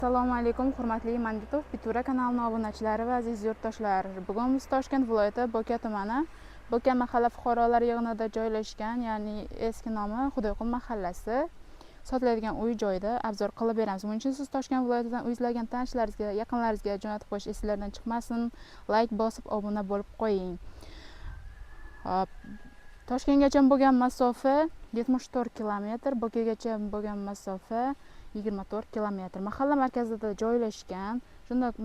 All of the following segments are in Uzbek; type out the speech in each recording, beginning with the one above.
Assalomu alaykum, hurmatli Manditov Bitura kanalining obunachilari va aziz yurtdoshlar. Bugun biz Toshkent viloyati Bo'ka tumani Bo'ka mahalla fuqarolar yig'inida joylashgan, ya'ni eski nomi Xudoyqul mahallasi sotiladigan uy joyida obzor qilib beramiz. Buning uchun siz Toshkent viloyatidan uy izlagan tanishlaringizga, yaqinlaringizga jo'natib qo'yish esingizdan chiqmasin. Like bosib, obuna bo'lib qo'ying. Hop. Toshkentgacha bo'lgan masofa 74 kilometr, Bo'kagacha bo'lgan masofa 24 kilometr. Mahalla markazida joylashgan. Shundoq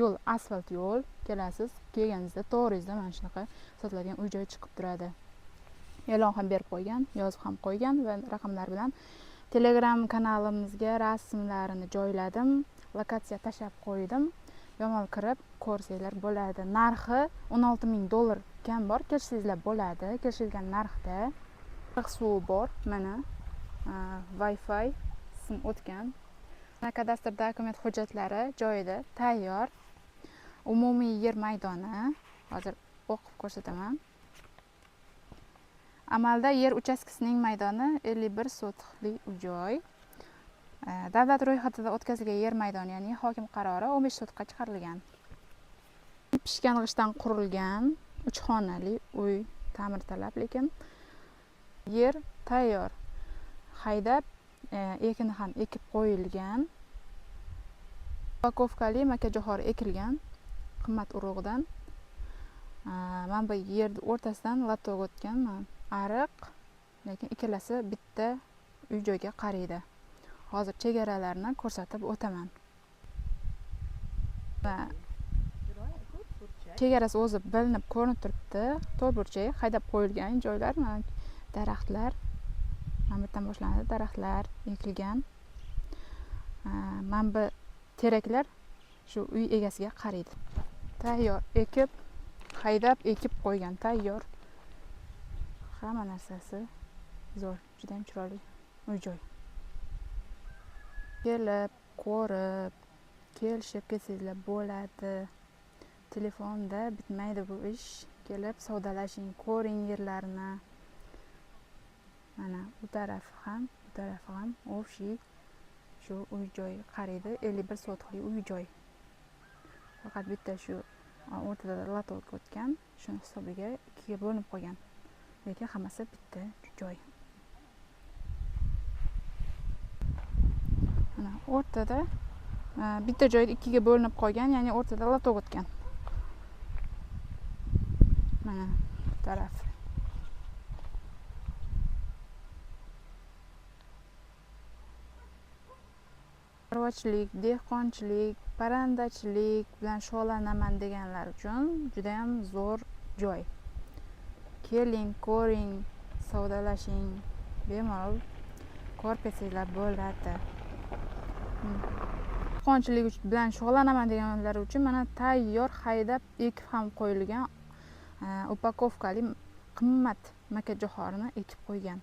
yo'l asfalt yo'l. Kelasiz, kelganingizda to'g'ringizda mana shunaqa sotiladigan uy joy chiqib turadi. E'lon ham berib qo'ygan, yozib ham qo'ygan va raqamlar bilan Telegram kanalimizga rasmlarini joyladim. Lokatsiya tashlab qo'ydim. Bemalol kirib ko'rsanglar bo'ladi. Narxi $16,000 kam bor. Kelishingizlar bo'ladi. Kelishilgan narxda. Suv bor, mana. Wi-Fi sim o'tgan. Kadastr dokument hujjatlari joyida, tayyor. Umumiy yer maydoni. Hozir o'qib ko'rsataman. Amalda yer uchastkasining maydoni 51 sotixli joy. Davlat ro'yxatida o'tkazilgan yer maydoni, ya'ni hokim qarori 15 sotixga chiqarilgan. Pishgan g'ishtdan qurilgan 3 xonali uy, ta'mirtalab, lekin yer tayyor. Haydab ekini ham ekib qo'yilgan. Upakovkali makajo'xori ekilgan qimmat urug'idan. Mana bu yer o'rtasidan latok o'tgan, ariq, lekin ikkalasi bitta uy joyga qaraydi. Hozir chegaralarni ko'rsatib o'taman. Va chegarasi o'zi bilinib ko'rinib turibdi. To'rtburchak haydab qo'yilgan joylar, daraxtlar. Mana bu yerdan boshlanadi, daraxtlar ekilgan. Mana bu teraklar shu uy egasiga qaraydi. Tayyor ekib, haydab ekib qo'ygan, tayyor. Hamma narsasi zo'r, juda ham chiroyli uy joy. Kelib, ko'rib, kelishib ketsangizlar bo'ladi. Telefonda bitmaydi bu ish. Kelib savdolashing, ko'ring yerlarni. Mana bu tarafi ham, bu tarafi ham o'sha shu uy joy qaraydi, 51 sotixli uy joy. Faqat bitta shu o'rtada latok o'tgan, shuni hisobiga ikkiga bo'linib qolgan. Lekin hammasi bitta joy. Mana o'rtada bitta joyda ikkiga bo'linib qolgan, ya'ni o'rtada latok o'tgan. Mana bu taraf. Chorvachilik, dehqonchilik, parandachilik bilan shug'ullanaman deganlar uchun juda ham zo'r joy. Keling, ko'ring, savdolashing, bemalol ko'rib ketsanglar bo'ladi. Dehqonchilik bilan shug'ullanaman deganlar uchun mana tayyor haydab ekib ham qo'yilgan upakovkali qimmat makajo'xorini ekib qo'ygan.